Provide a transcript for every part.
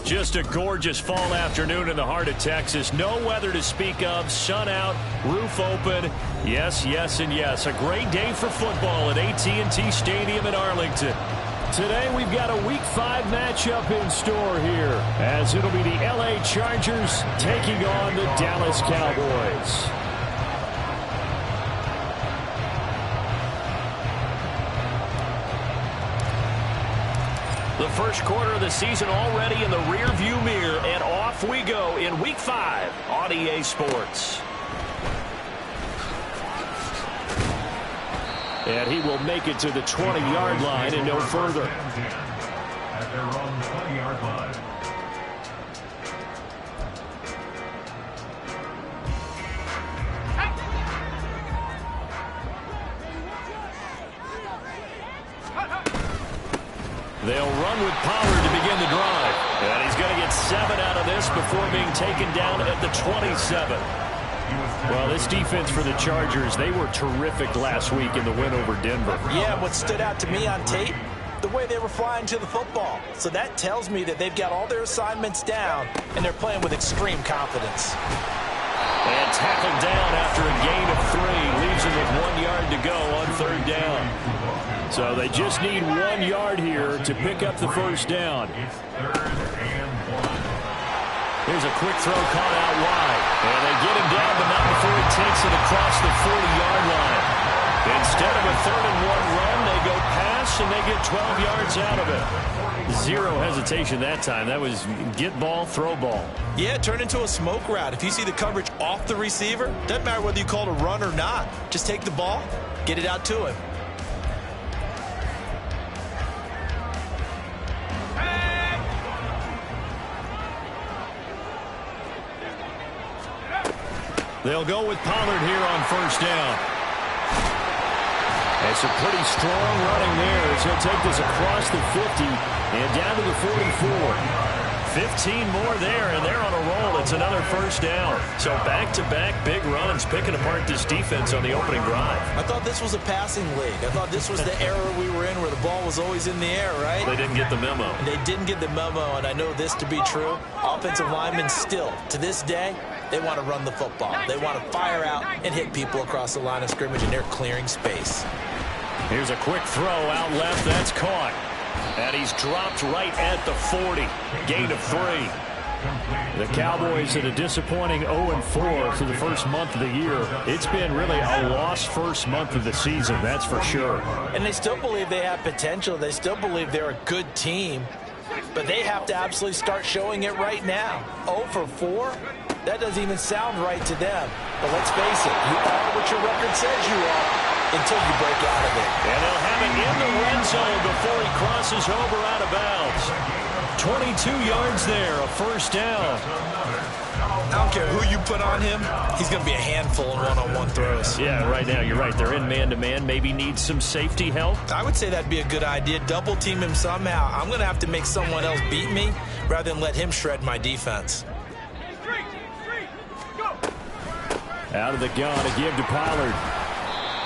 Just a gorgeous fall afternoon in the heart of Texas. No weather to speak of. Sun out, roof open. Yes, yes, and yes. A great day for football at AT&T Stadium in Arlington. Today we've got a Week 5 matchup in store here, as it'll be the LA Chargers taking on the Dallas Cowboys. The first quarter of the season already in the rearview mirror, and off we go in Week 5 on EA Sports. And he will make it to the 20-yard line and no further. At their own 20-yard line. They'll run with Pollard to begin the drive. And he's going to get 7 out of this before being taken down at the 27. Well, this defense for the Chargers, they were terrific last week in the win over Denver. Yeah, what stood out to me on tape, the way they were flying to the football. So that tells me that they've got all their assignments down, and they're playing with extreme confidence. And tackled down after a gain of 3. Leaves him with 1 yard to go on third down. So they just need 1 yard here to pick up the first down. Here's a quick throw caught out wide. And they get him down, but not before he takes it across the 40-yard line. Instead of a 3rd-and-1 run, they go pass, and they get 12 yards out of it. Zero hesitation that time. That was get ball, throw ball. Yeah, it turned into a smoke route. If you see the coverage off the receiver, doesn't matter whether you call it a run or not. Just take the ball, get it out to him. They'll go with Pollard here on first down. It's a pretty strong running there as he'll take this across the 50 and down to the 44. 15 more there, and they're on a roll. It's another first down. So back-to-back big runs, picking apart this defense on the opening drive. I thought this was a passing league. I thought this was the era we were in where the ball was always in the air, right? They didn't get the memo. They didn't get the memo, and I know this to be true. Offensive linemen still, to this day, they want to run the football. They want to fire out and hit people across the line of scrimmage, and they're clearing space. Here's a quick throw out left. That's caught. And he's dropped right at the 40. Gain of 3. The Cowboys at a disappointing 0-4 through the first month of the year. It's been really a lost first month of the season, that's for sure. And they still believe they have potential. They still believe they're a good team. But they have to absolutely start showing it right now. 0-4? That doesn't even sound right to them. But let's face it, you are what your record says you are until you break out of it. And they'll have it in the red zone before he crosses over out of bounds. 22 yards there, a first down. I don't care who you put on him, he's going to be a handful in one-on-one throws. Yeah, right now, you're right. They're in man-to-man. Maybe needs some safety help. I would say that'd be a good idea. Double team him somehow. I'm going to have to make someone else beat me rather than let him shred my defense. Out of the gun to give to Pollard.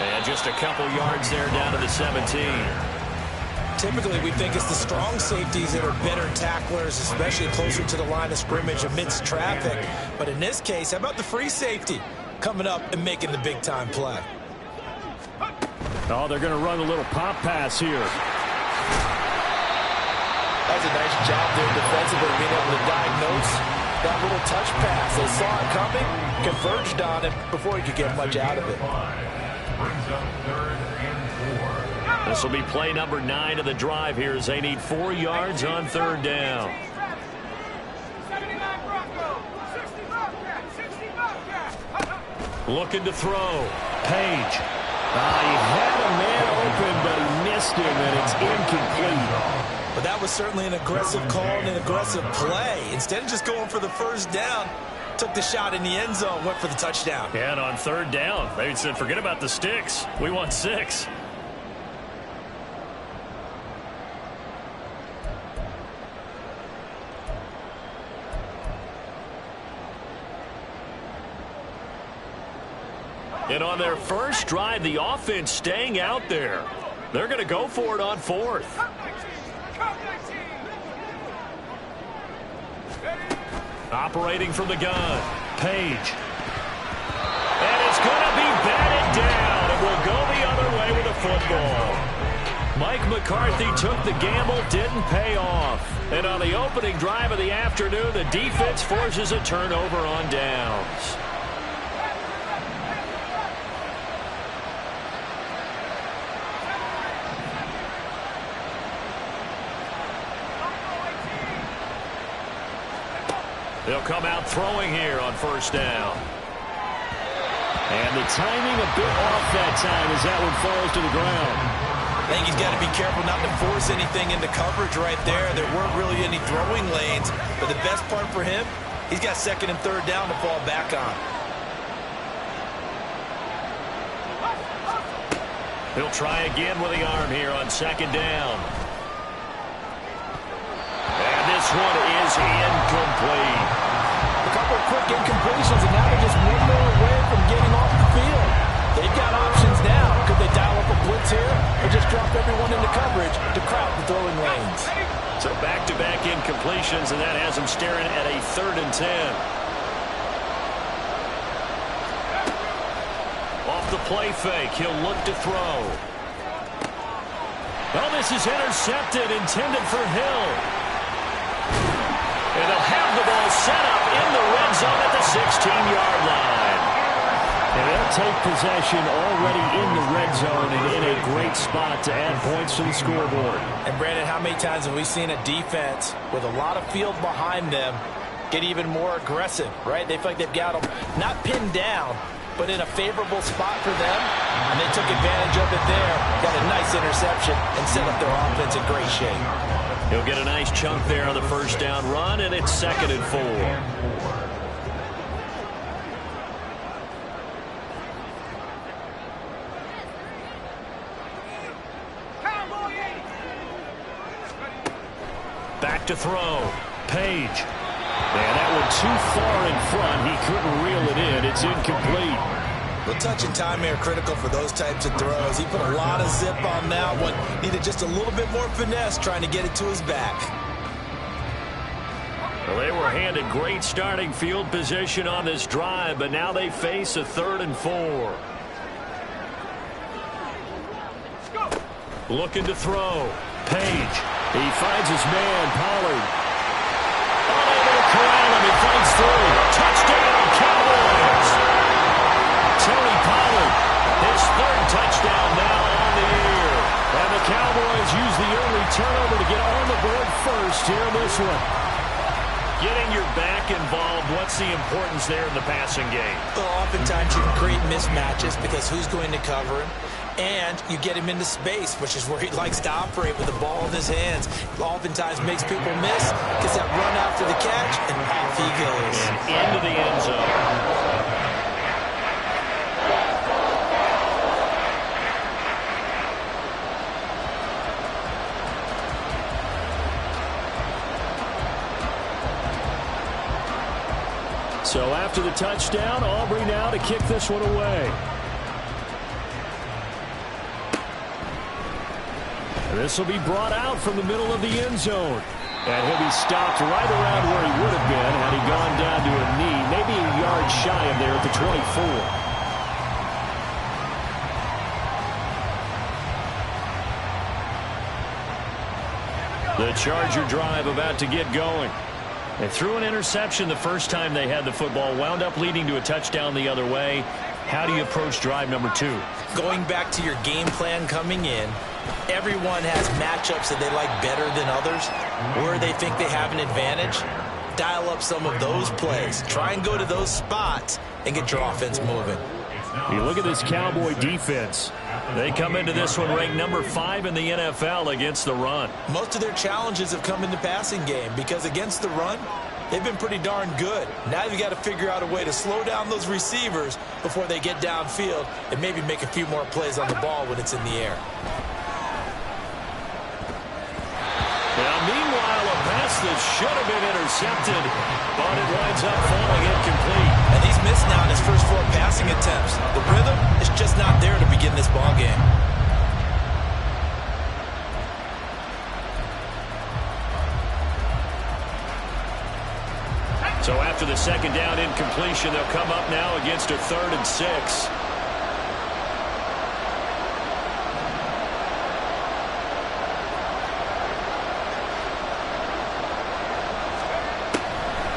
And just a couple yards there down to the 17. Typically, we think it's the strong safeties that are better tacklers, especially closer to the line of scrimmage amidst traffic. But in this case, how about the free safety coming up and making the big-time play? Oh, they're going to run a little pop pass here. That's a nice job there defensively, being able to diagnose that little touch pass. They saw it coming, converged on it before he could get much out of it. This will be play number 9 of the drive here as they need 4 yards on third down. Looking to throw. Page. He had a man open, but he missed him, and it's incomplete. But that was certainly an aggressive call and an aggressive play. Instead of just going for the first down, took the shot in the end zone, went for the touchdown. Yeah, and on third down, they said, forget about the sticks. We want 6. And on their first drive, the offense staying out there. They're going to go for it on 4th. Operating from the gun. Page. And it's going to be batted down. It will go the other way with the football. Mike McCarthy took the gamble, didn't pay off. And on the opening drive of the afternoon, the defense forces a turnover on downs. They'll come out throwing here on first down. And the timing a bit off that time as that one falls to the ground. I think he's got to be careful not to force anything into coverage right there. There weren't really any throwing lanes. But the best part for him, he's got second and third down to fall back on. He'll try again with the arm here on second down. And this one is incomplete. A couple of quick incompletions, and now they're just one more away from getting off the field. They've got options now. Could they dial up a blitz here or just drop everyone into coverage to crowd the throwing lanes? So back-to-back incompletions, and that has them staring at a 3rd and 10. Off the play fake, he'll look to throw. Oh, this is intercepted, intended for Hill. And they'll have the ball set up in the red zone at the 16-yard line. And they'll take possession already in the red zone and in a great spot to add points to the scoreboard. And, Brandon, how many times have we seen a defense with a lot of field behind them get even more aggressive, right? They feel like they've got them not pinned down, but in a favorable spot for them, and they took advantage of it there, got a nice interception, and set up their offense in great shape. He'll get a nice chunk there on the first down run, and it's 2nd and 4. Back to throw. Page. And that one too far in front. He couldn't reel it in. It's incomplete. The touch and time are critical for those types of throws. He put a lot of zip on that one. Needed just a little bit more finesse trying to get it to his back. Well, they were handed great starting field position on this drive, but now they face a 3rd and 4. Looking to throw. Page. He finds his man, Pollard. Unable to corral him. He fights through. Touchdown, Cowboys. Tony Pollard, his 3rd touchdown now on the year. And the Cowboys use the early turnover to get on the board first here in this one. Getting your back involved, what's the importance there in the passing game? Well, oftentimes you can create mismatches because who's going to cover him? And you get him into space, which is where he likes to operate with the ball in his hands. Oftentimes makes people miss, gets that run after the catch, and off he goes. And into the end zone. So after the touchdown, Aubrey now to kick this one away. And this will be brought out from the middle of the end zone. And he'll be stopped right around where he would have been had he gone down to a knee, maybe a yard shy of there at the 24. The Charger drive about to get going. They threw an interception the first time they had the football, wound up leading to a touchdown the other way. How do you approach drive number 2? Going back to your game plan coming in, Everyone has matchups that they like better than others, where they think they have an advantage. Dial up some of those plays. Try and go to those spots and get your offense moving. You look at this Cowboy defense. They come into this one ranked number 5 in the NFL against the run. Most of their challenges have come in the passing game because against the run, they've been pretty darn good. Now you've got to figure out a way to slow down those receivers before they get downfield and maybe make a few more plays on the ball when it's in the air. Now, meanwhile, a pass that should have been intercepted, but it winds up falling incomplete. And he's missed now in his first 4 passing attempts. The rhythm is just not there to begin this ball game. So after the second down incompletion, they'll come up now against a 3rd and 6.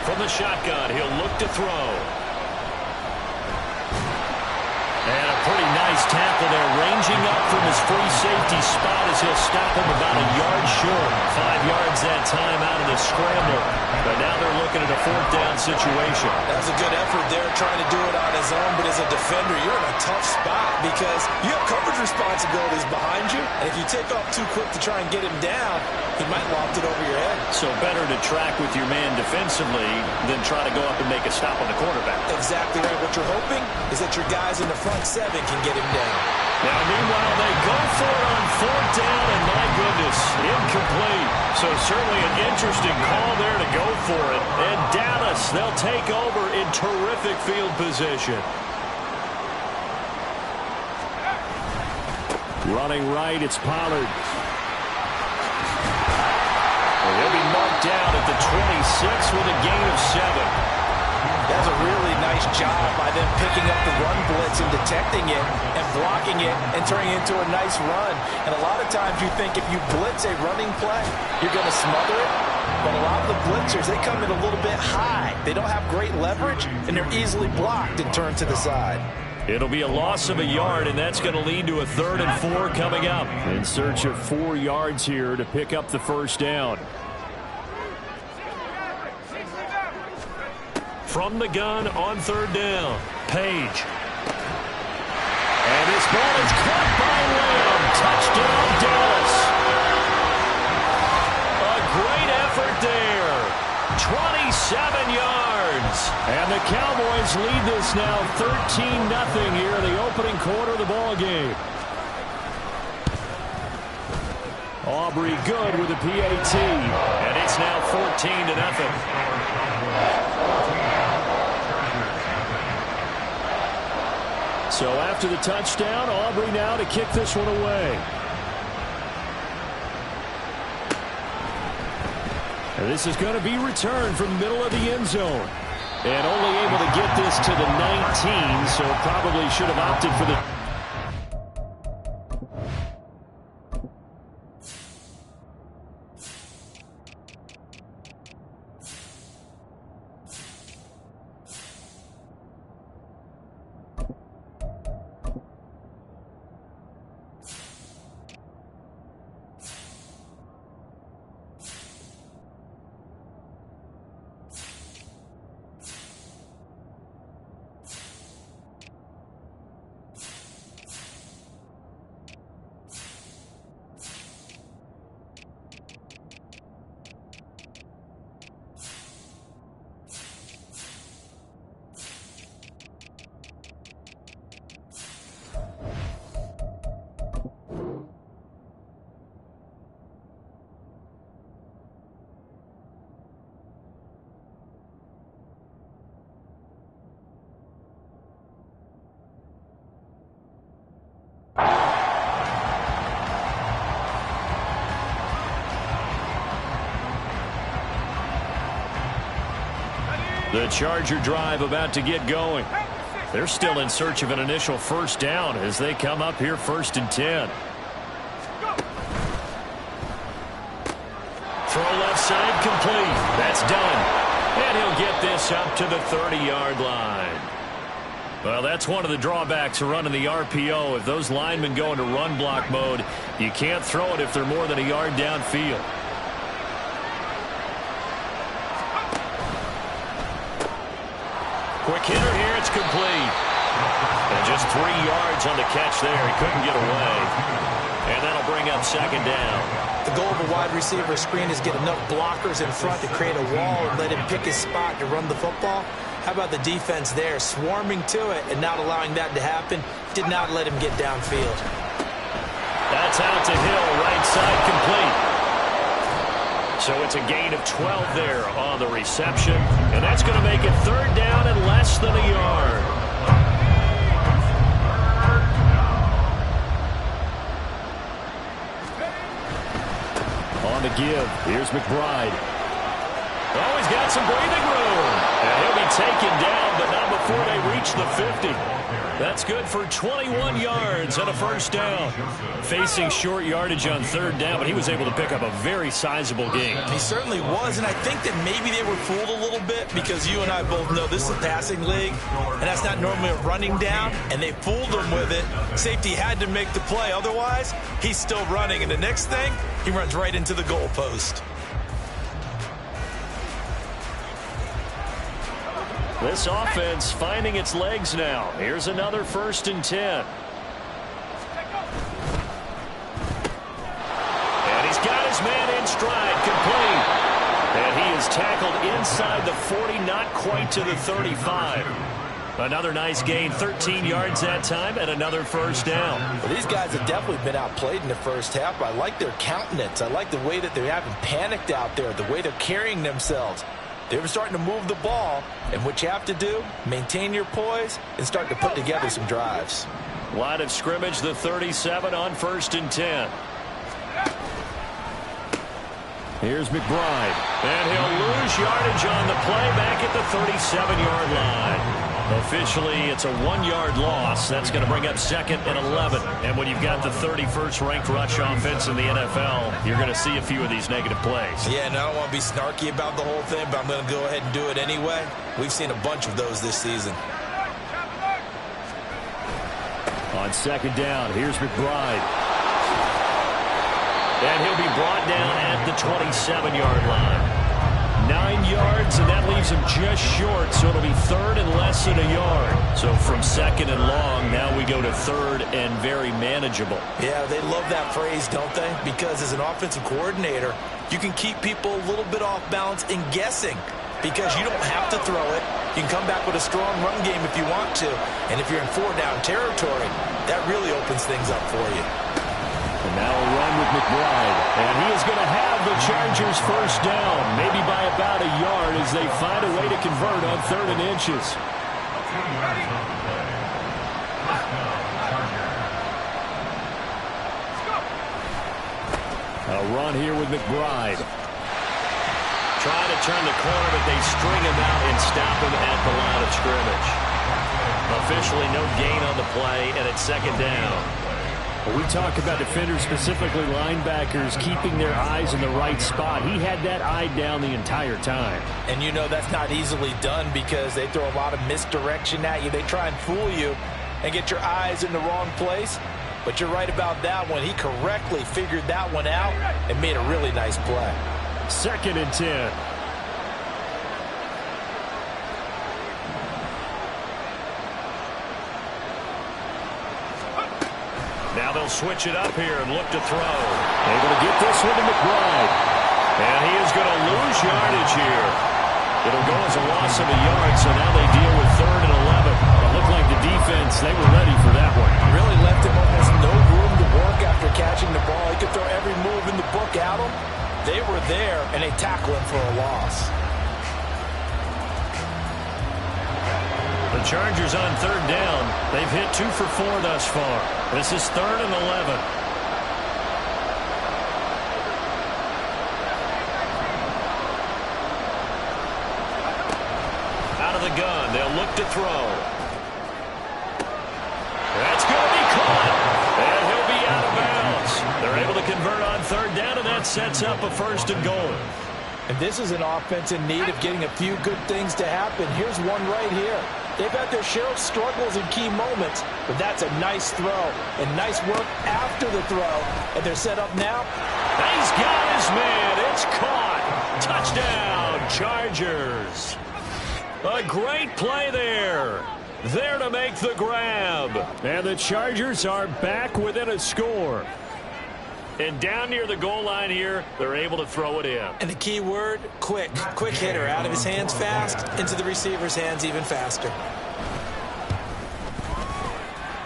From the shotgun, he'll look to throw. And a pretty nice tackle there, ranging up from his free safety spot as he'll stop him about a yard short. 5 yards that time out of the scramble. But now they're looking at a 4th down situation. That was a good effort there, trying to do it on his own. But as a defender, you're in a tough spot because you have coverage responsibilities behind you. And if you take off too quick to try and get him down, he might loft it over your head. So better to track with your man defensively than try to go up and make a stop on the quarterback. Exactly right. What you're hoping is that your guys in the front 7 can get him down. Now, meanwhile, they go for it on 4th down, and my goodness, incomplete. So certainly an interesting call there to go for it. And Dallas, they'll take over in terrific field position. Running right, it's Pollard. He'll be marked down at the 26 with a gain of 7. That's a really nice job by them picking up the run blitz and detecting it and blocking it and turning it into a nice run. And a lot of times you think if you blitz a running play, you're going to smother it. But a lot of the blitzers, they come in a little bit high. They don't have great leverage, and they're easily blocked and turned to the side. It'll be a loss of a yard, and that's going to lead to a 3rd and 4 coming up. In search of 4 yards here to pick up the 1st down. From the gun on 3rd down, Page. And this ball is caught by Lamb. Touchdown, Dallas. A great effort there. 27 yards. And the Cowboys lead this now 13-0 here in the opening quarter of the ball game. Aubrey good with a PAT. And it's now 14-0. So after the touchdown, Aubrey now to kick this one away. And this is going to be returned from the middle of the end zone. And only able to get this to the 19, so probably should have opted for the... The Charger drive about to get going. They're still in search of an initial 1st down as they come up here 1st and 10. Throw left side complete. That's done. And he'll get this up to the 30-yard line. Well, that's one of the drawbacks of running the RPO. If those linemen go into run block mode, you can't throw it if they're more than a yard downfield. Quick hitter here. It's complete. And just 3 yards on the catch there. He couldn't get away. And that'll bring up second down. The goal of a wide receiver screen is get enough blockers in front to create a wall and let him pick his spot to run the football. How about the defense there, swarming to it and not allowing that to happen? Did not let him get downfield. That's out to Hill, right side complete. So it's a gain of 12 there on the reception. And that's going to make it third down and less than a yard. On the give, here's McBride. Oh, he's got some breathing room. And he'll be taken down, but not before they reach the 50. That's good for 21 yards and a first down. Facing short yardage on third down, but he was able to pick up a very sizable gain. He certainly was, and I think that maybe they were fooled a little bit because you and I both know this is a passing league, and that's not normally a running down, and they fooled him with it. Safety had to make the play. Otherwise, he's still running, and the next thing, he runs right into the goalpost. This offense finding its legs now. Here's another 1st and 10. And he's got his man in stride, complete. And he is tackled inside the 40, not quite to the 35. Another nice gain, 13 yards that time, and another first down. Well, these guys have definitely been outplayed in the first half. I like their countenance. I like the way that they haven't panicked out there, the way they're carrying themselves. They were starting to move the ball, and what you have to do, maintain your poise and start to put together some drives. Line of scrimmage, the 37 on 1st and 10. Here's McBride. And he'll lose yardage on the play back at the 37-yard line. Officially, it's a 1-yard loss. That's going to bring up 2nd and 11. And when you've got the 31st ranked rush offense in the NFL, you're going to see a few of these negative plays. Yeah, and I don't want to be snarky about the whole thing, but I'm going to go ahead and do it anyway. We've seen a bunch of those this season. On 2nd down, here's McBride. And he'll be brought down at the 27-yard line. 9 yards, and that leaves him just short, so it'll be 3rd and less than a yard. So from 2nd and long, now we go to 3rd and very manageable. Yeah, they love that phrase, don't they? Because as an offensive coordinator, you can keep people a little bit off balance and guessing because you don't have to throw it. You can come back with a strong run game if you want to. And if you're in 4-down territory, that really opens things up for you. And now a run with McBride. And he is going to have the Chargers first down, maybe by about a yard as they find a way to convert on 3rd and inches. A run here with McBride. Trying to turn the corner, but they string him out and stop him at the line of scrimmage. Officially no gain on the play, and it's 2nd down. When we talk about defenders, specifically linebackers, keeping their eyes in the right spot, he had that eye down the entire time. And you know that's not easily done because they throw a lot of misdirection at you. They try and fool you and get your eyes in the wrong place. But you're right about that one. He correctly figured that one out and made a really nice play. 2nd and 10. Now they'll switch it up here and look to throw. Able to get this one to McBride. And he is going to lose yardage here. It'll go as a loss of a yard, so now they deal with 3rd and 11. It looked like the defense, they were ready for that one. Really left him almost no room to work after catching the ball. He could throw every move in the book at him. They were there, and they tackle him for a loss. The Chargers on 3rd down. They've hit 2 for 4 thus far. This is 3rd and 11. Out of the gun, they'll look to throw. That's going to be caught, and he'll be out of bounds. They're able to convert on 3rd down, and that sets up a 1st and goal. And this is an offense in need of getting a few good things to happen. Here's one right here. They've had their share of struggles in key moments, but that's a nice throw and nice work after the throw. And they're set up now. He's got his man. It's caught. Touchdown, Chargers. A great play there. There to make the grab. And the Chargers are back within a score. And down near the goal line here, they're able to throw it in. And the key word, quick. Quick hitter. Out of his hands fast, into the receiver's hands even faster.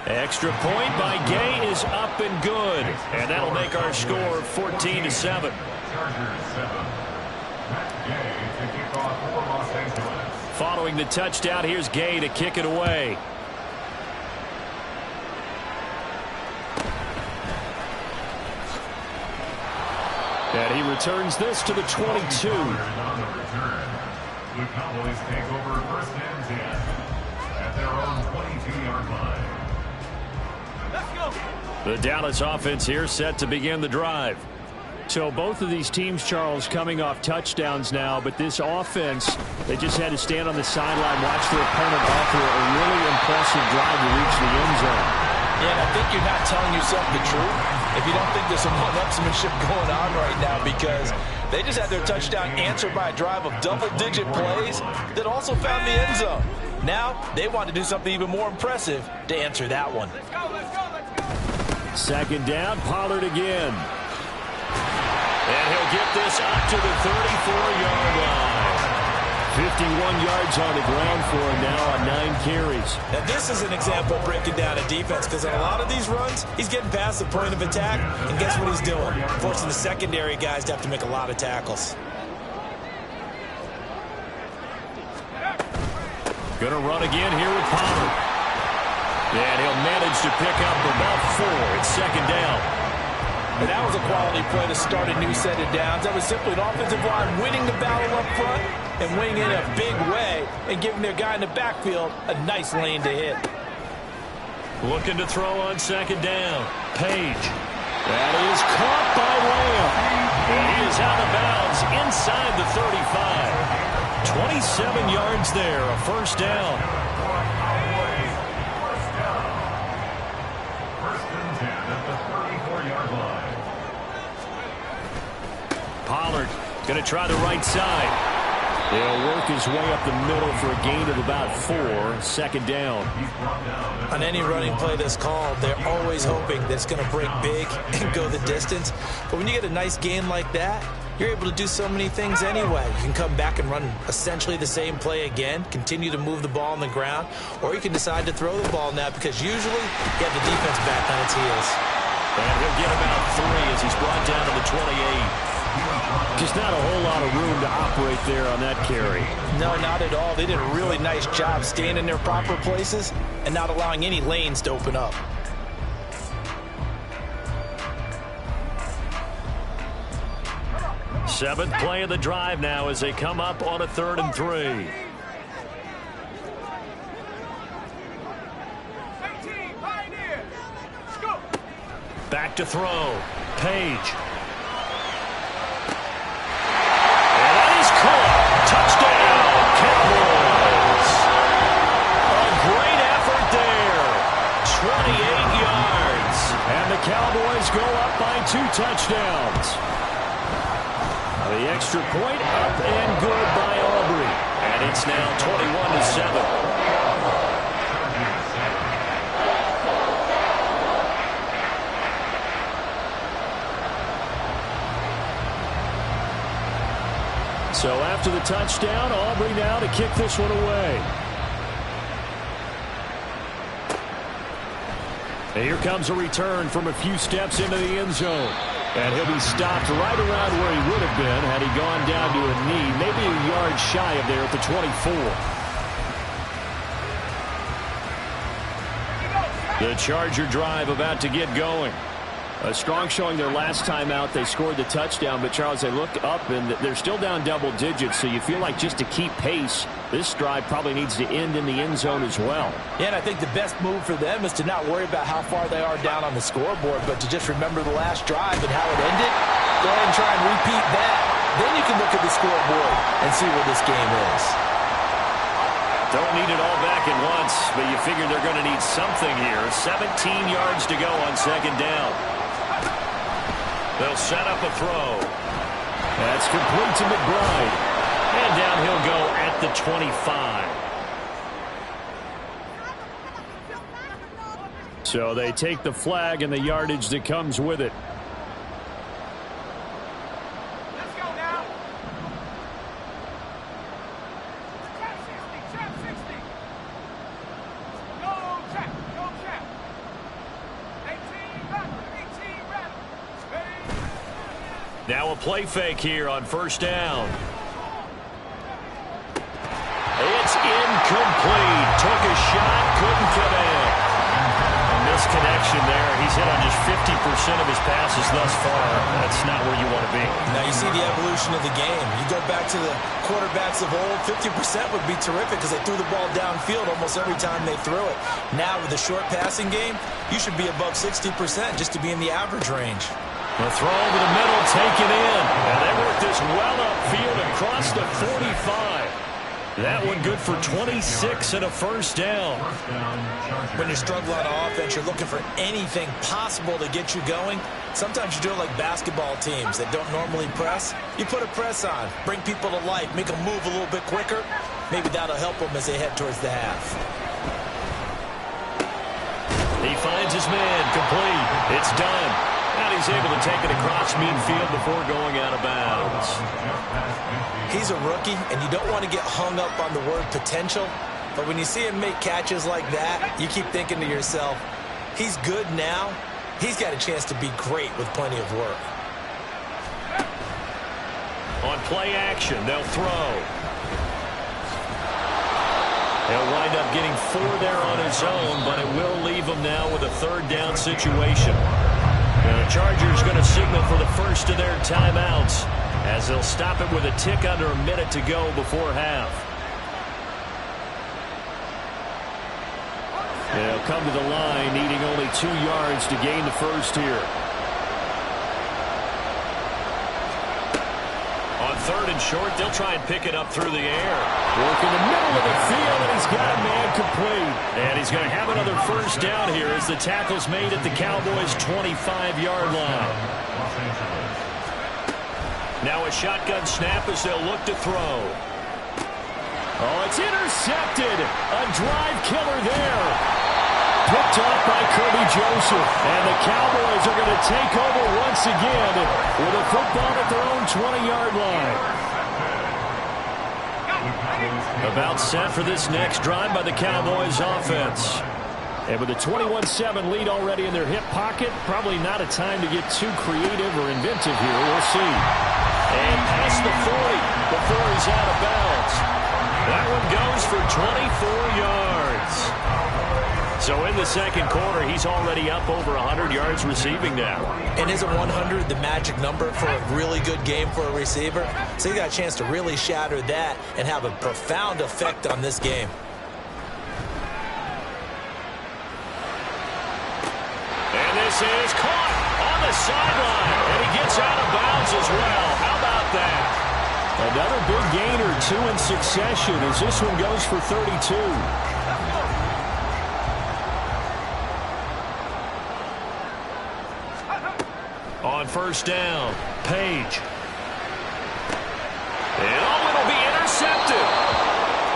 Extra point by Gay is up and good. And that'll make our score 14-7. Chargers 7. Matt Gay to kick off for Los Angeles. Following the touchdown, here's Gay to kick it away. And he returns this to the 22. On the return, the Cowboys take over first and 10 at their own 22-yard line. Let's go. The Dallas offense here set to begin the drive. So both of these teams, Charles, coming off touchdowns now, but this offense, they just had to stand on the sideline, watch their opponent offer a really impressive drive to reach the end zone. Yeah, and I think you're not telling yourself the truth if you don't think there's some one-upsmanship going on right now, because they just had their touchdown answered by a drive of double-digit plays that also found the end zone. Now they want to do something even more impressive to answer that one. Second down, Pollard again. And he'll get this up to the 34-yard line. 51 yards on the ground for him now on 9 carries. Now this is an example of breaking down a defense, because on a lot of these runs, he's getting past the point of attack, and guess what he's doing? Forcing the secondary guys to have to make a lot of tackles. Gonna run again here with Pollard. And he'll manage to pick up about 4. It's second down. And that was a quality play to start a new set of downs. That was simply an offensive line winning the battle up front and winning in a big way and giving their guy in the backfield a nice lane to hit. Looking to throw on second down. Page. That is caught by Lamb. And he is out of bounds inside the 35. 27 yards there, a first down. First and 10 at the 34-yard line. Pollard going to try the right side. He'll work his way up the middle for a gain of about 4. Second down. On any running play that's called, they're always hoping that it's going to break big and go the distance. But when you get a nice gain like that, you're able to do so many things anyway. You can come back and run essentially the same play again, continue to move the ball on the ground, or you can decide to throw the ball now, because usually you have the defense back on its heels. And he'll get about 3 as he's brought down to the 28. Just not a whole lot of room to operate there on that carry. No, not at all. They did a really nice job staying in their proper places and not allowing any lanes to open up. Seventh play of the drive now as they come up on a 3rd and 3. Back to throw. Page. Touchdown, Cowboys. A great effort there. 28 yards. And the Cowboys go up by 2 touchdowns. The extra point up and good by Aubrey. And it's now 21-7. So after the touchdown, Aubrey now to kick this one away. And here comes a return from a few steps into the end zone. And he'll be stopped right around where he would have been had he gone down to a knee, maybe a yard shy of there at the 24. The Charger drive about to get going. A strong showing their last time out. They scored the touchdown, but Charles, they look up and they're still down double digits, so you feel like just to keep pace, this drive probably needs to end in the end zone as well. Yeah, and I think the best move for them is to not worry about how far they are down on the scoreboard, but to just remember the last drive and how it ended. Go ahead and try and repeat that. Then you can look at the scoreboard and see where this game is. Don't need it all back at once, but you figure they're going to need something here. 17 yards to go on second down. They'll set up a throw. That's complete to McBride. And down he'll go at the 25. So they take the flag and the yardage that comes with it. Now a play fake here on first down. It's incomplete. Took a shot, couldn't connect. A misconnection there. He's hit on just 50% of his passes thus far. That's not where you want to be. Now you see the evolution of the game. You go back to the quarterbacks of old, 50% would be terrific because they threw the ball downfield almost every time they threw it. Now with the short passing game, you should be above 60% just to be in the average range. The throw over the middle, taken in. And they work this well upfield across the 45. That one good for 26 and a first down. When you struggle on offense, you're looking for anything possible to get you going. Sometimes you do it like basketball teams that don't normally press. You put a press on, bring people to life, make them move a little bit quicker. Maybe that'll help them as they head towards the half. He finds his man, complete. It's done. And he's able to take it across midfield before going out of bounds. He's a rookie, and you don't want to get hung up on the word potential. But when you see him make catches like that, you keep thinking to yourself, he's good now. He's got a chance to be great with plenty of work. On play action, they'll throw. He'll wind up getting 4 there on his own, but it will leave him now with a third down situation. And the Chargers going to signal for the first of their timeouts as they'll stop it with a tick under a minute to go before half. They'll come to the line needing only 2 yards to gain the first here. On third and short, they'll try and pick it up through the air. Work in the middle of the field, and he's got a man complete. And he's going to have another first down here as the tackle's made at the Cowboys' 25-yard line. Now a shotgun snap as they'll look to throw. Oh, it's intercepted. A drive killer there. Picked off by Kirby Joseph. And the Cowboys are going to take over once again with a football at their own 20-yard line. About set for this next drive by the Cowboys offense. And with a 21-7 lead already in their hip pocket, probably not a time to get too creative or inventive here. We'll see. And past the 40 before he's out of bounds. That one goes for 24 yards. So in the second quarter, he's already up over 100 yards receiving now. And isn't 100 the magic number for a really good game for a receiver? So he got a chance to really shatter that and have a profound effect on this game. And this is caught on the sideline. And he gets out of bounds as well. How about that? Another big gain or 2 in succession as this one goes for 32. On first down, Page. And oh, it'll be intercepted.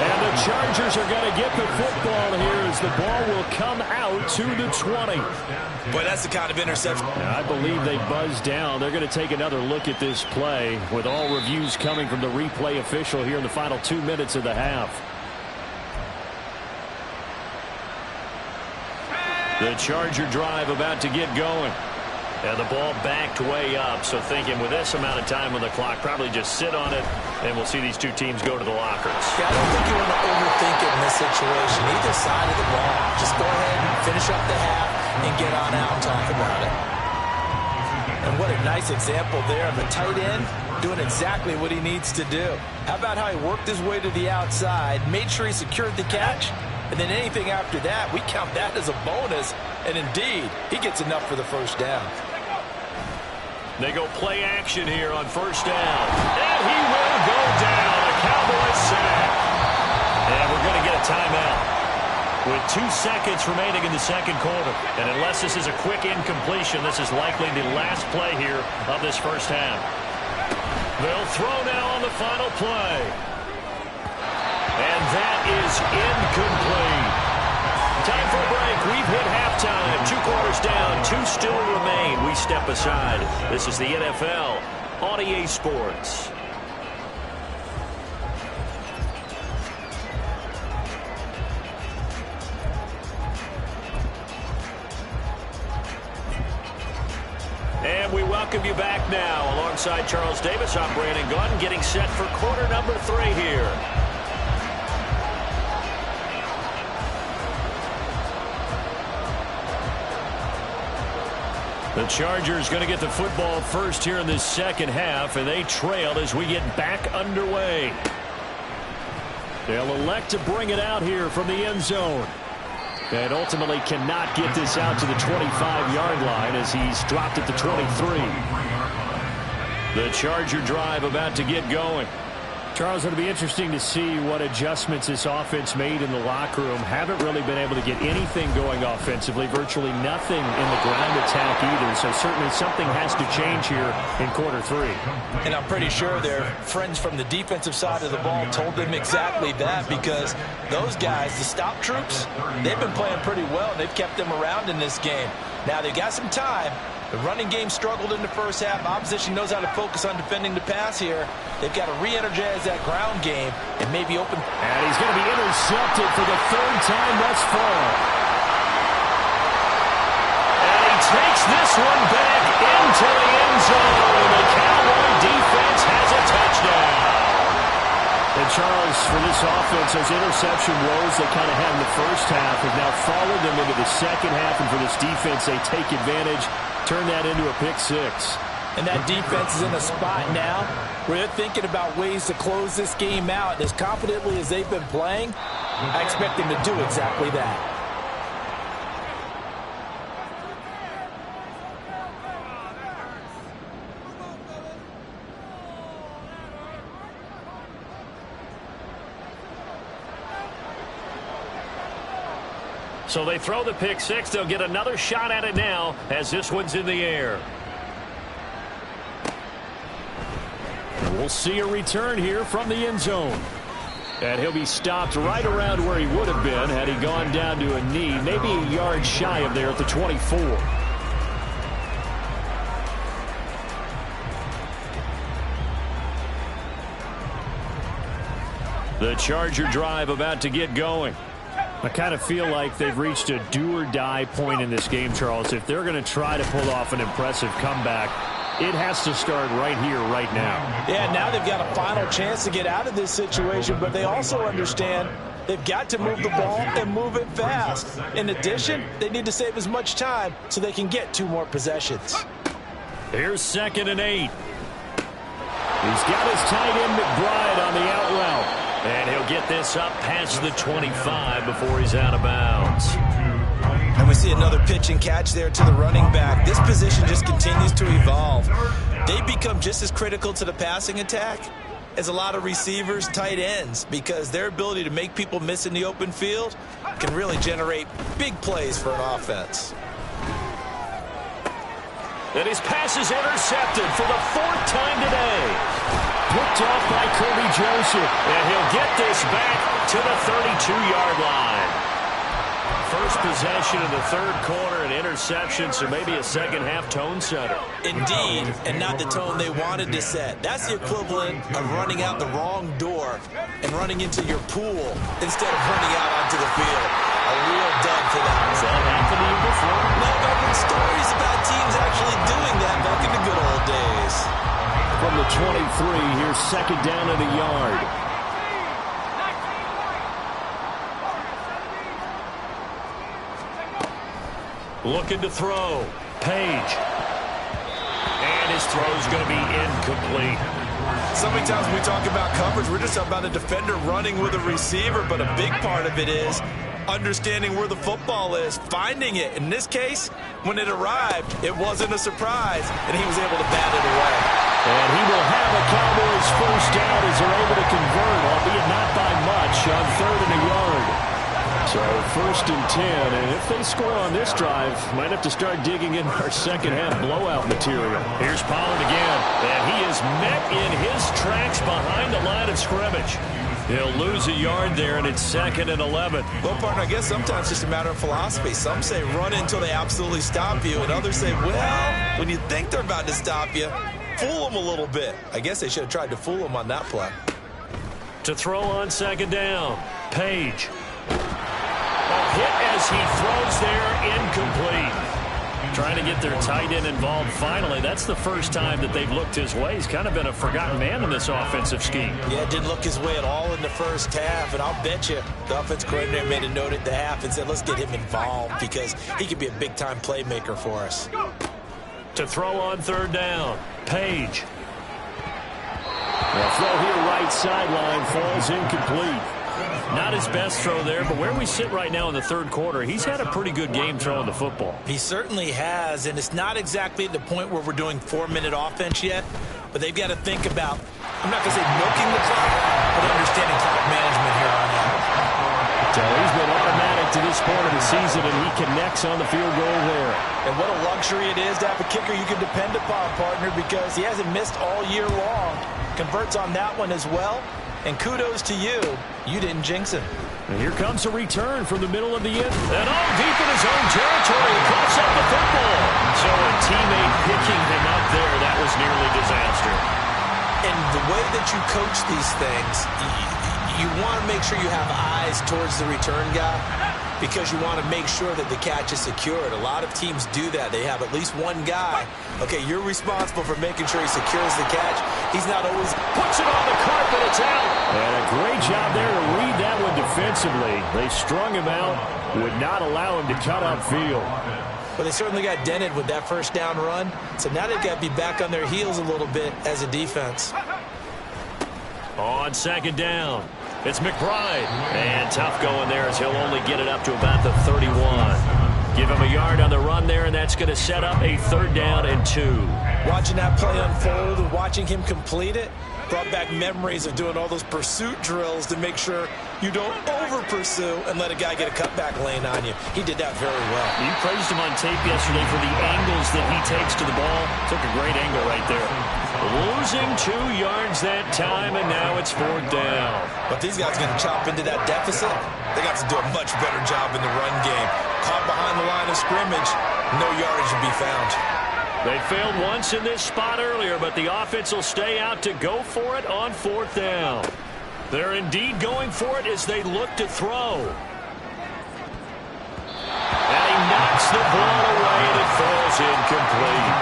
And the Chargers are going to get the football here as the ball will come out to the 20. Boy, that's the kind of interception. I believe they buzzed down. They're going to take another look at this play with all reviews coming from the replay official here in the final 2 minutes of the half. The Charger drive about to get going. And the ball backed way up, so thinking with this amount of time on the clock, probably just sit on it, and we'll see these two teams go to the lockers. Yeah, I don't think you want to overthink it in this situation. Either side of the ball, just go ahead and finish up the half and get on out and talk about it. And what a nice example there of a tight end doing exactly what he needs to do. How about how he worked his way to the outside, made sure he secured the catch, and then anything after that, we count that as a bonus. And indeed, he gets enough for the first down. They go play action here on first down. And he will go down. A Cowboys sack. And we're going to get a timeout. With 2 seconds remaining in the second quarter. And unless this is a quick incompletion, this is likely the last play here of this first half. They'll throw now on the final play. And that is incomplete. Time for a break. We've hit halftime. 2 quarters down. 2 still remain. We step aside. This is the NFL on EA Sports. And we welcome you back now. Alongside Charles Davis, I'm Brandon Gunn, getting set for quarter number 3 here. The Chargers going to get the football first here in this second half, and they trail as we get back underway. They'll elect to bring it out here from the end zone. And ultimately cannot get this out to the 25-yard line as he's dropped at the 23. The Charger drive about to get going. Charles, it'll be interesting to see what adjustments this offense made in the locker room. Haven't really been able to get anything going offensively. Virtually nothing in the ground attack either. So certainly something has to change here in quarter 3. And I'm pretty sure their friends from the defensive side of the ball told them exactly that, because those guys, the stop troops, they've been playing pretty well. They've kept them around in this game. Now they've got some time. The running game struggled in the first half. Opposition knows how to focus on defending the pass here. They've got to re-energize that ground game and maybe open. And he's going to be intercepted for the 3rd time thus far. And he takes this one back into the end zone. The Cowboy defense has a touchdown. And Charles, for this offense, those interception woes they kind of had in the first half have now followed them into the second half. And for this defense, they take advantage, turn that into a pick 6. And that defense is in a spot now where they're thinking about ways to close this game out. And as confidently as they've been playing, I expect them to do exactly that. So they throw the pick 6. They'll get another shot at it now as this one's in the air. We'll see a return here from the end zone. And he'll be stopped right around where he would have been had he gone down to a knee, maybe a yard shy of there at the 24. The Charger drive about to get going. I kind of feel like they've reached a do-or-die point in this game, Charles. If they're going to try to pull off an impressive comeback, it has to start right here, right now. Yeah, now they've got a final chance to get out of this situation, but they also understand they've got to move the ball and move it fast. In addition, they need to save as much time so they can get 2 more possessions. Here's 2nd and 8. He's got his tight end McBride on the out route. And he'll get this up past the 25 before he's out of bounds. And we see another pitch and catch there to the running back. This position just continues to evolve. They become just as critical to the passing attack as a lot of receivers, tight ends, because their ability to make people miss in the open field can really generate big plays for an offense. And his pass is intercepted for the 4th time today. Picked off by Kirby Joseph. And he'll get this back to the 32-yard line. First possession of the 3rd quarter, an interception, so maybe a second-half tone setter. Indeed, and not the tone they wanted to set. That's the equivalent of running out the wrong door and running into your pool instead of running out onto the field. A real dub for that. Has that happened to you before? No, I've heard stories about teams actually doing that back in the good old days. From the 23, here's 2nd down and a yard. Looking to throw. Page. And his throw's going to be incomplete. So many times when we talk about coverage, we're just about a defender running with a receiver, but a big part of it is understanding where the football is, finding it. In this case, when it arrived, it wasn't a surprise, and he was able to bat it away. And he will have a Cowboys first down as they're able to convert, albeit not by much, on 3rd and a yard. So first and 10, and if they score on this drive, might have to start digging in our second half blowout material. Here's Pollard again, and he is met in his tracks behind the line of scrimmage. He'll lose a yard there, and it's 2nd and 11. Well, partner, I guess sometimes it's just a matter of philosophy. Some say run until they absolutely stop you, and others say, well, when you think they're about to stop you, fool them a little bit. I guess they should have tried to fool them on that play. To throw on 2nd down, Page. A hit as he throws there, incomplete. Trying to get their tight end involved finally. That's the first time that they've looked his way. He's kind of been a forgotten man in this offensive scheme. Yeah, didn't look his way at all in the first half, and I'll bet you the offense coordinator made a note at the half and said, let's get him involved because he could be a big-time playmaker for us. To throw on 3rd down, Page. The throw here right sideline falls incomplete. Not his best throw there, but where we sit right now in the 3rd quarter, he's had a pretty good game throwing the football. He certainly has, and it's not exactly at the point where we're doing 4-minute offense yet, but they've got to think about, I'm not going to say milking the clock, but understanding clock management here on out. So he's been automatic to this point of the season, and he connects on the field goal there. And what a luxury it is to have a kicker you can depend upon, partner, because he hasn't missed all year long. Converts on that one as well. And kudos to you. You didn't jinx him. And here comes a return from the middle of the end. And all deep in his own territory. He coughs up the football. So a teammate picking him up there, that was nearly disaster. And the way that you coach these things, you want to make sure you have eyes towards the return guy because you want to make sure that the catch is secured. A lot of teams do that. They have at least one guy. Okay, you're responsible for making sure he secures the catch. He's not always puts it on the carpet. It's out. And a great job there to read that one defensively. They strung him out, would not allow him to cut upfield. But they certainly got dented with that first down run. So now they've got to be back on their heels a little bit as a defense. On 2nd down, it's McBride. And tough going there as he'll only get it up to about the 31. Give him a yard on the run there, and that's going to set up a 3rd down and 2. Watching that play unfold and watching him complete it brought back memories of doing all those pursuit drills to make sure you don't over-pursue and let a guy get a cutback lane on you. He did that very well. You praised him on tape yesterday for the angles that he takes to the ball. Took a great angle right there. Losing 2 yards that time, and now it's 4th down. But these guys are going to chop into that deficit. They got to do a much better job in the run game. Caught behind the line of scrimmage, no yardage to be found. They failed once in this spot earlier, but the offense will stay out to go for it on 4th down. They're indeed going for it as they look to throw. And he knocks the ball away, and it falls incomplete.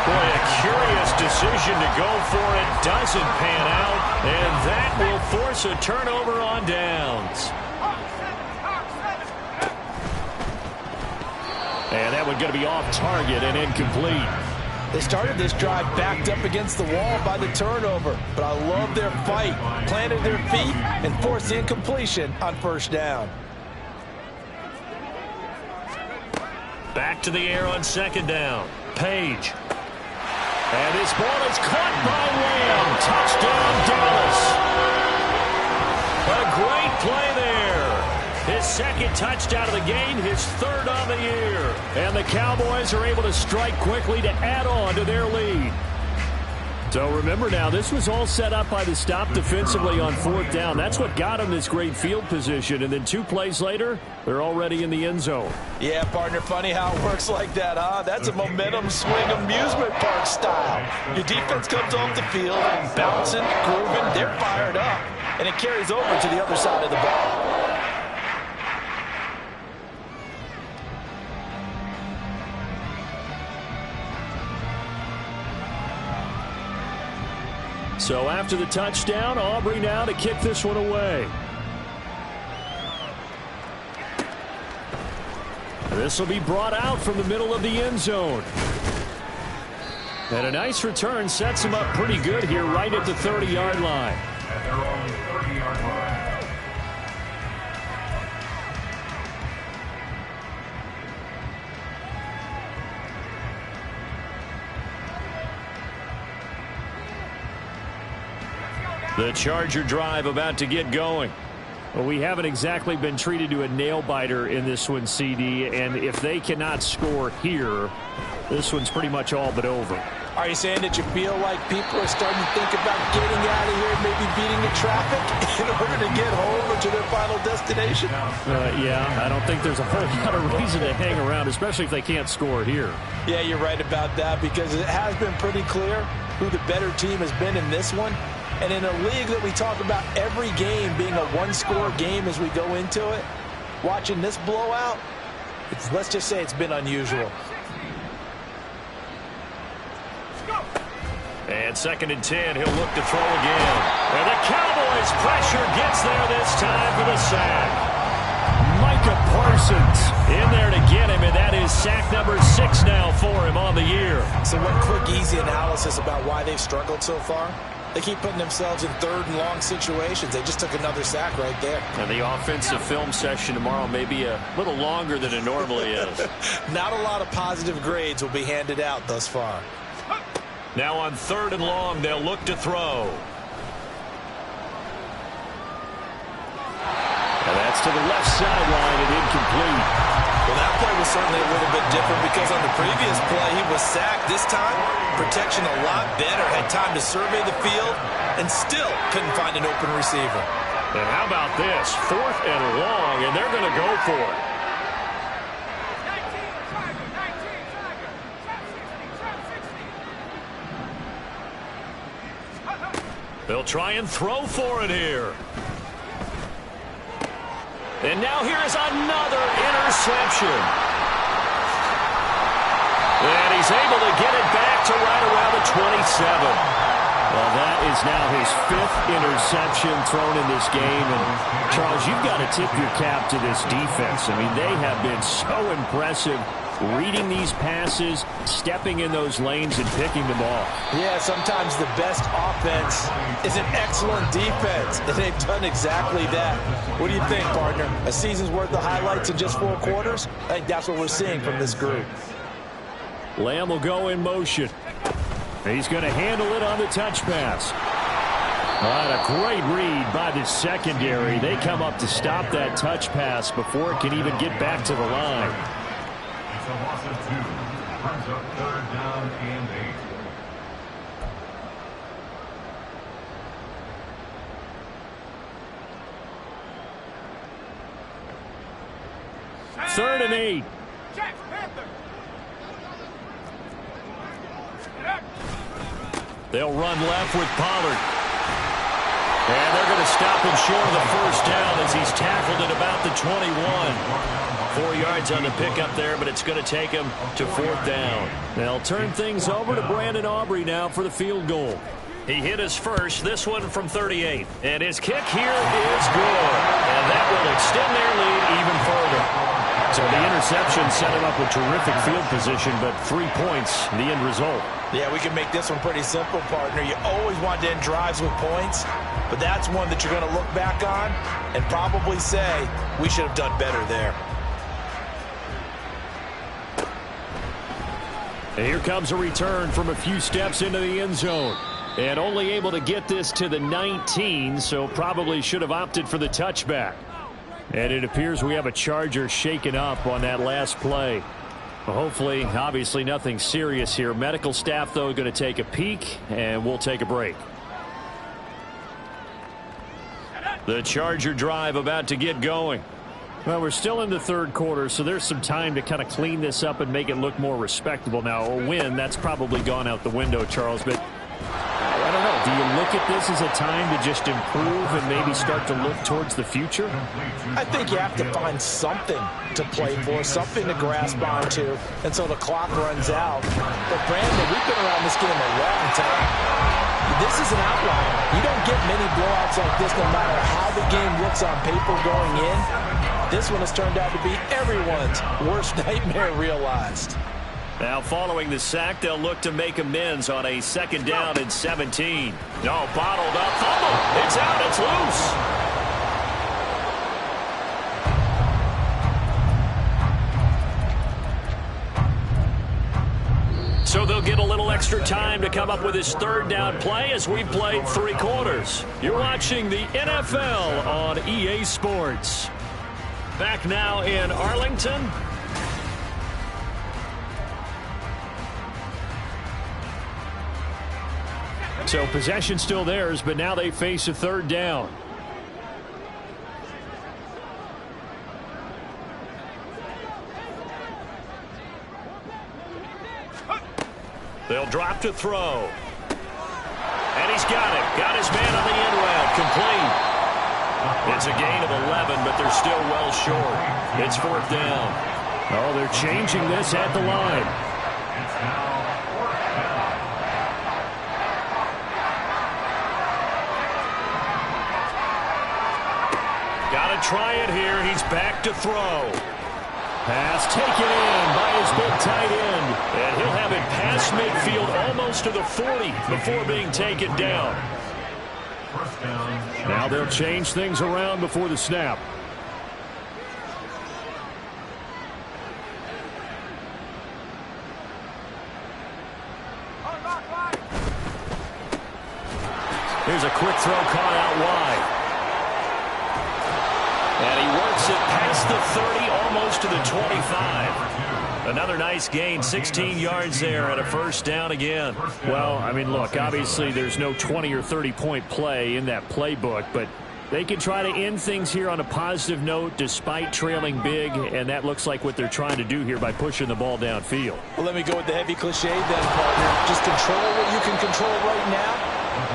Boy, a curious decision to go for it. Doesn't pan out, and that will force a turnover on downs. And that one's going to be off target and incomplete. They started this drive backed up against the wall by the turnover, but I love their fight. Planted their feet and forced the incompletion on 1st down. Back to the air on 2nd down. Page. And his ball is caught by Lamb. Touchdown, Dallas. A great play there. His 2nd touchdown of the game, his 3rd on the year. And the Cowboys are able to strike quickly to add on to their lead. So remember now, this was all set up by the stop defensively on 4th down. That's what got them this great field position. And then 2 plays later, they're already in the end zone. Yeah, partner, funny how it works like that, huh? That's a momentum swing amusement park style. Your defense comes off the field, bouncing, grooving, they're fired up. And it carries over to the other side of the ball. So after the touchdown, Aubrey now to kick this one away. This will be brought out from the middle of the end zone. And a nice return sets him up pretty good here right at the 30-yard line. At their own 30-yard line. The Charger drive about to get going. Well, we haven't exactly been treated to a nail-biter in this one, CD, and if they cannot score here, this one's pretty much all but over. Are you saying that you feel like people are starting to think about getting out of here, maybe beating the traffic in order to get home or to their final destination? Yeah, I don't think there's a whole lot of reason to hang around, especially if they can't score here. Yeah, you're right about that, because it has been pretty clear who the better team has been in this one. And in a league that we talk about every game being a one-score game as we go into it, watching this blowout, let's just say it's been unusual. And 2nd and 10, he'll look to throw again. And the Cowboys pressure gets there this time for the sack. Micah Parsons in there to get him, and that is sack number 6 now for him on the year. So one quick, easy analysis about why they've struggled so far. They keep putting themselves in 3rd and long situations. They just took another sack right there. And the offensive film session tomorrow may be a little longer than it normally is. Not a lot of positive grades will be handed out thus far. Now on 3rd and long, they'll look to throw. And that's to the left sideline and incomplete. Well, that play was certainly a little bit different because on the previous play, he was sacked. This time, protection a lot better. Had time to survey the field and still couldn't find an open receiver. And how about this? 4th and long, and they're going to go for it. They'll try and throw for it here. And now here's another interception. And he's able to get it back to right around the 27. Well, that is now his 5th interception thrown in this game. And, Charles, you've got to tip your cap to this defense. I mean, they have been so impressive reading these passes, stepping in those lanes, and picking them off. Yeah, sometimes the best offense is an excellent defense, and they've done exactly that. What do you think, partner? A season's worth of highlights in just 4 quarters? I think that's what we're seeing from this group. Lamb will go in motion. He's going to handle it on the touch pass. What a great read by the secondary. They come up to stop that touch pass before it can even get back to the line. It's a loss of 2. Brings up 3rd down and 8. 3rd and 8. They'll run left with Pollard. And they're going to stop him short of the 1st down as he's tackled at about the 21. 4 yards on the pickup there, but it's going to take him to 4th down. They'll turn things over to Brandon Aubrey now for the field goal. He hit his first, this one from 38. And his kick here is good. And that will extend their lead even further. So the interception set him up with terrific field position, but 3 points, the end result. Yeah, we can make this one pretty simple, partner. You always want to end drives with points, but that's one that you're going to look back on and probably say, we should have done better there. And here comes a return from a few steps into the end zone. And only able to get this to the 19, so probably should have opted for the touchback. And it appears we have a Charger shaken up on that last play. Well, hopefully, obviously nothing serious here. Medical staff, though, going to take a peek, and we'll take a break. The Charger drive about to get going. Well, we're still in the 3rd quarter, so there's some time to kind of clean this up and make it look more respectable. Now, a win, that's probably gone out the window, Charles, but I don't know. Do you look at this as a time to just improve and maybe start to look towards the future? I think you have to find something to play for, something to grasp onto until the clock runs out. But, Brandon, we've been around this game a long time. This is an outlier. You don't get many blowouts like this no matter how the game looks on paper going in. This one has turned out to be everyone's worst nightmare realized. Now following the sack, they'll look to make amends on a 2nd down and 17. No, bottled up, fumble. It's out, it's loose. So they'll get a little extra time to come up with his third down play as we've played 3 quarters. You're watching the NFL on EA Sports. Back now in Arlington. So possession still theirs, but now they face a third down. They'll drop to throw. And he's got it. Got his man on the end route. Complete. It's a gain of 11, but they're still well short. It's 4th down. Oh, they're changing this at the line. It's now 4th down. Got to try it here. He's back to throw. Pass taken in by his big tight end. And he'll have it past midfield almost to the 40 before being taken down. First down. Now they'll change things around before the snap. Here's a quick throw caught out wide. And he works it past the 30, almost to the 25. Another nice gain, 16 yards there, and a first down again. Well, I mean, look, obviously there's no 20 or 30-point play in that playbook, but they can try to end things here on a positive note despite trailing big, and that looks like what they're trying to do here by pushing the ball downfield. Well, let me go with the heavy cliche then, partner. Just control what you can control right now,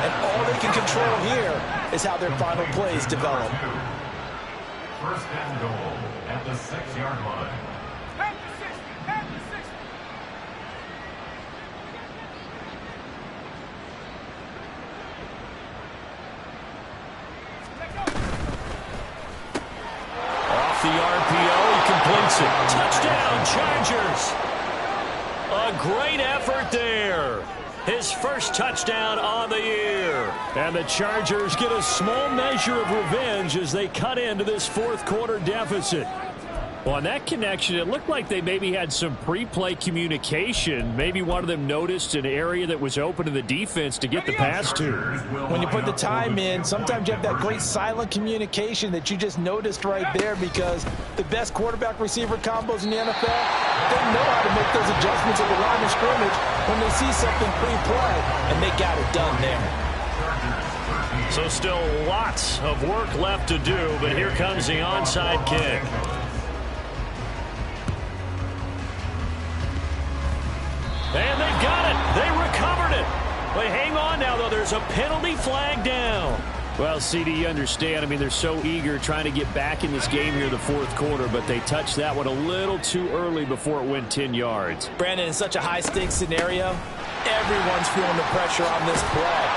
and all they can control here is how their final plays develop. First and goal at the 6-yard line. Off the RPO, he completes it. Touchdown, Chargers. A great effort there. His first touchdown on the year. And the Chargers get a small measure of revenge as they cut into this 4th quarter deficit. Well, on that connection, it looked like they maybe had some pre-play communication. Maybe one of them noticed an area that was open to the defense to get the pass to. When you put the time in, sometimes you have that great silent communication that you just noticed right there, because the best quarterback-receiver combos in the NFL, they know how to make those adjustments at the line of scrimmage when they see something pre-play, and they got it done there. So still lots of work left to do, but here comes the onside kick. And they've got it. They recovered it. They hang on now, though. There's a penalty flag down. Well, CD, you understand. I mean, they're so eager trying to get back in this game here in the 4th quarter, but they touched that one a little too early before it went 10 yards. Brandon, in such a high-stakes scenario, everyone's feeling the pressure on this play.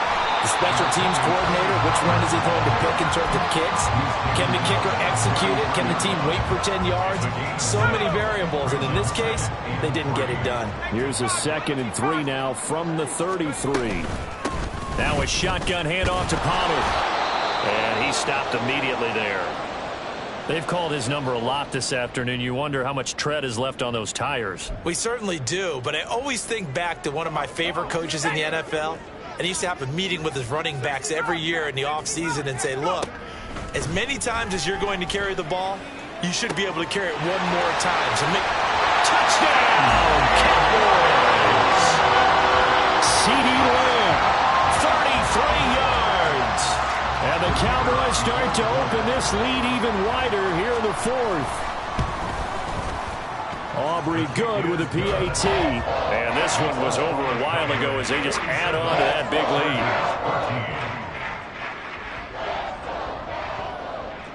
The special teams coordinator, which one is he going to pick in terms of kicks? Can the kicker execute it? Can the team wait for 10 yards? So many variables, and in this case, they didn't get it done. Here's a 2nd and 3 now from the 33. Now a shotgun handoff to Pollard. And he stopped immediately there. They've called his number a lot this afternoon. You wonder how much tread is left on those tires. We certainly do, but I always think back to one of my favorite coaches in the NFL. And he used to have a meeting with his running backs every year in the offseason and say, look, as many times as you're going to carry the ball, you should be able to carry it one more time. So make touchdown, Cowboys! CD Lamb, 33 yards. and the Cowboys start to open this lead even wider here in the 4th. Aubrey good with a PAT. And this one was over a while ago as they just add on to that big lead.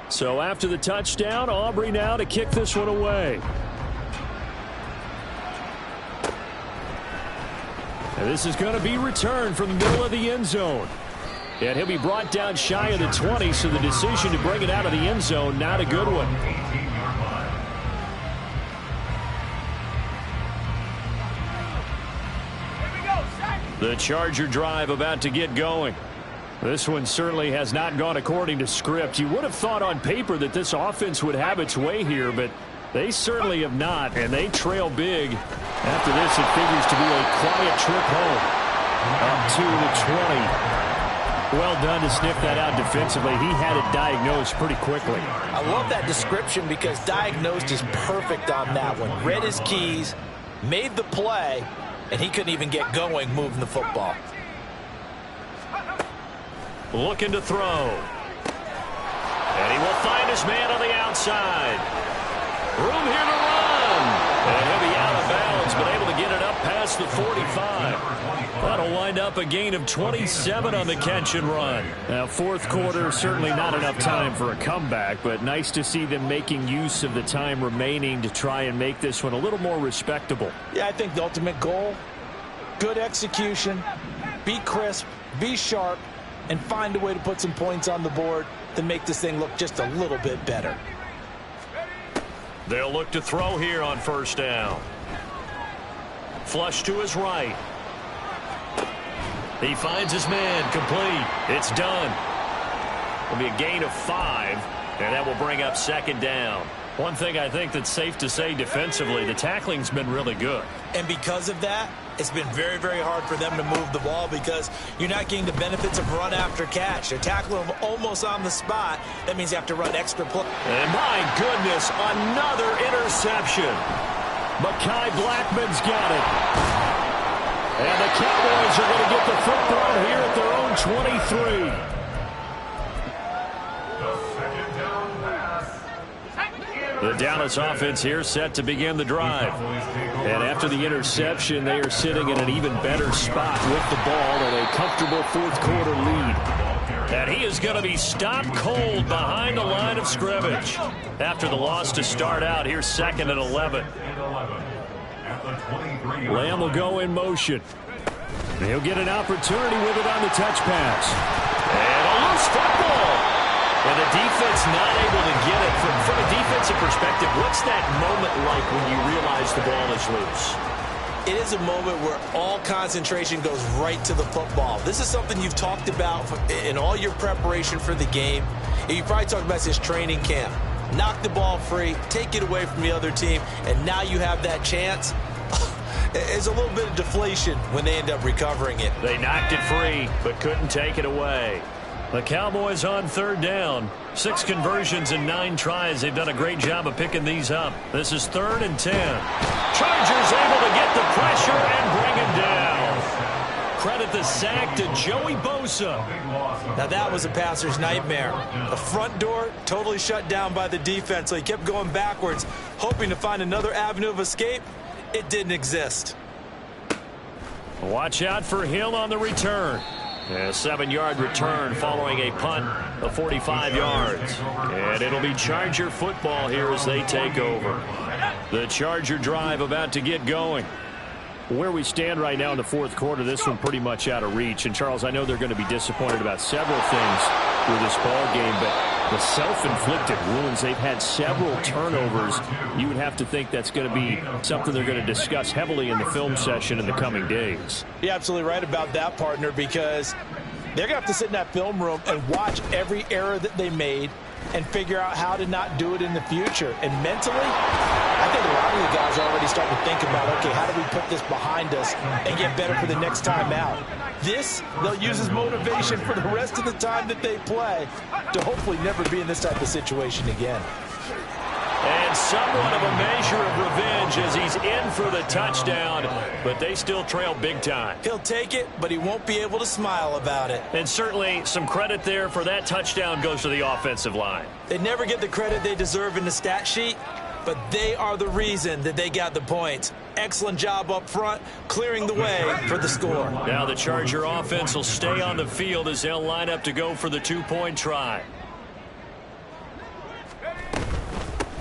So after the touchdown, Aubrey now to kick this one away. And this is going to be returned from the middle of the end zone. And he'll be brought down shy of the 20, so the decision to bring it out of the end zone, not a good one. The Charger drive about to get going. This one certainly has not gone according to script. You would have thought on paper that this offense would have its way here, but they certainly have not, and they trail big After this, it figures to be a quiet trip home. Up to the 20. Well done to sniff that out defensively. He had it diagnosed pretty quickly. I love that description because diagnosed is perfect on that one. Read his keys, made the play, and he couldn't even get going moving the football. Looking to throw. And he will find his man on the outside. Room here to run. And he'll be out of bounds, but able to get it up past the 45. That'll wind up a gain of 27 on the catch and run. Now, fourth quarter, certainly not enough time for a comeback, but nice to see them making use of the time remaining to try and make this one a little more respectable. Yeah, I think the ultimate goal, good execution, be crisp, be sharp, and find a way to put some points on the board to make this thing look just a little bit better. They'll look to throw here on first down. Flush to his right. He finds his man, complete. It's done. It'll be a gain of 5, and that will bring up second down. One thing I think that's safe to say defensively, the tackling's been really good. And because of that, it's been very, very hard for them to move the ball because you're not getting the benefits of run after catch. They're tackling them almost on the spot. That means you have to run extra play. And my goodness, another interception. Mekhi Blackman's got it. And the Cowboys are going to get the football here at their own 23. The Dallas offense here set to begin the drive. And after the interception, they are sitting in an even better spot with the ball and a comfortable fourth quarter lead. And he is going to be stopped cold behind the line of scrimmage. After the loss to start out, here's second and 11. Lamb will go in motion. He'll get an opportunity with it on the touch pass. And a loose football. And the defense not able to get it. From a defensive perspective, what's that moment like when you realize the ball is loose? It is a moment where all concentration goes right to the football. This is something you've talked about in all your preparation for the game. You probably talked about this training camp. Knock the ball free, take it away from the other team, and now you have that chance. It's a little bit of deflation when they end up recovering it. They knocked it free, but couldn't take it away. The Cowboys on third down. 6 conversions and 9 tries. They've done a great job of picking these up. This is 3rd and 10. Chargers able to get the pressure and bring him down. Credit the sack to Joey Bosa. Now that was a passer's nightmare. The front door totally shut down by the defense, so he kept going backwards, hoping to find another avenue of escape. It didn't exist. Watch out for Hill on the return. A 7-yard return following a punt of 45 yards. And it'll be Charger football here as they take over. The Charger drive about to get going. Where we stand right now in the fourth quarter, this one pretty much out of reach. And, Charles, I know they're going to be disappointed about several things with this ball game, but the self-inflicted wounds, they've had several turnovers. You would have to think that's going to be something they're going to discuss heavily in the film session in the coming days. You're absolutely right about that, partner, because they're going to have to sit in that film room and watch every error that they made and figure out how to not do it in the future. And mentally, I think a lot of the guys are already starting to think about, okay, how do we put this behind us and get better for the next time out? This, they'll use as motivation for the rest of the time that they play to hopefully never be in this type of situation again. And somewhat of a measure of revenge as he's in for the touchdown, but they still trail big time. He'll take it, but he won't be able to smile about it. And certainly some credit there for that touchdown goes to the offensive line. They never get the credit they deserve in the stat sheet, but they are the reason that they got the points. Excellent job up front, clearing the way for the score. Now the Charger offense will stay on the field as they'll line up to go for the 2-point try.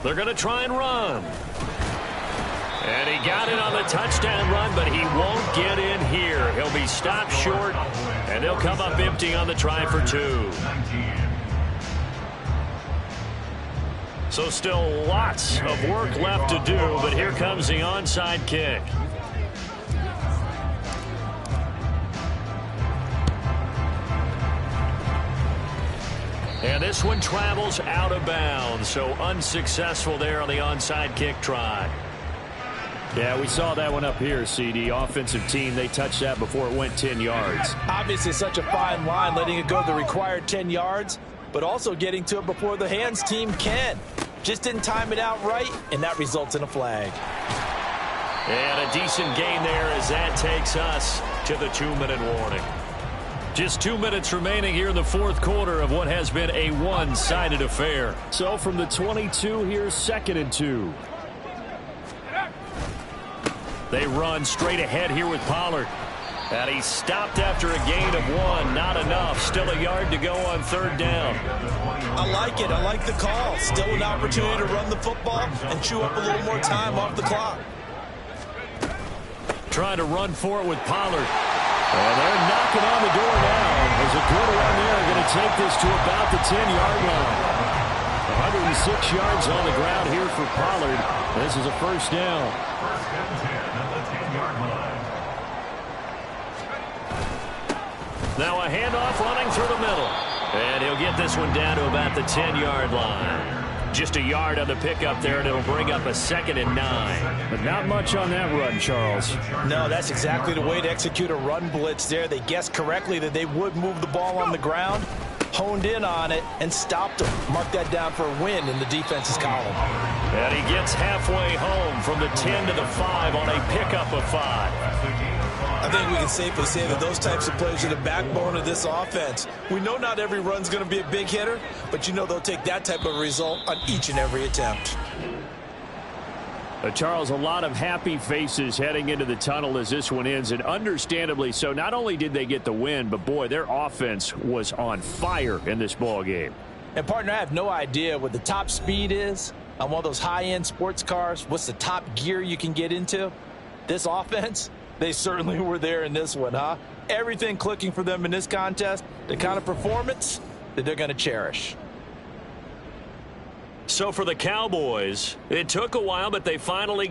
They're going to try and run. And he got it on the touchdown run, but he won't get in here. He'll be stopped short, and they'll come up empty on the try for 2. So still lots of work left to do, but here comes the onside kick. And this one travels out of bounds, so unsuccessful there on the onside kick try. Yeah, we saw that one up here, CD. Offensive team, they touched that before it went 10 yards. Obviously such a fine line, letting it go the required 10 yards, but also getting to it before the hands team can. Just didn't time it out right, and that results in a flag. And a decent gain there as that takes us to the 2-minute warning. Just 2 minutes remaining here in the fourth quarter of what has been a one-sided affair. So from the 22, here's 2nd and 2. They run straight ahead here with Pollard. And he's stopped after a gain of 1. Not enough. Still a yard to go on 3rd down. I like it. I like the call. Still an opportunity to run the football and chew up a little more time off the clock. Trying to run for it with Pollard. And they're knocking on the door now. There's a good run there. Going to take this to about the 10-yard line. 106 yards on the ground here for Pollard. This is a 1st down. 1st and 10 at the 10-yard line. Now a handoff running through the middle. And he'll get this one down to about the 10-yard line. Just a yard on the pickup there, and it'll bring up a 2nd and 9. But not much on that run, Charles. No, that's exactly the way to execute a run blitz there. They guessed correctly that they would move the ball on the ground, honed in on it, and stopped them. Mark that down for a win in the defense's column. And he gets halfway home from the 10 to the 5 on a pickup of 5. I think we can safely say that those types of plays are the backbone of this offense. We know not every run's going to be a big hitter, but you know they'll take that type of result on each and every attempt. Charles, a lot of happy faces heading into the tunnel as this one ends, and understandably so. Not only did they get the win, but boy, their offense was on fire in this ball game. And partner, I have no idea what the top speed is on one of those high-end sports cars. What's the top gear you can get into? This offense, they certainly were there in this one, huh? Everything clicking for them in this contest, the kind of performance that they're going to cherish. So for the Cowboys, it took a while, but they finally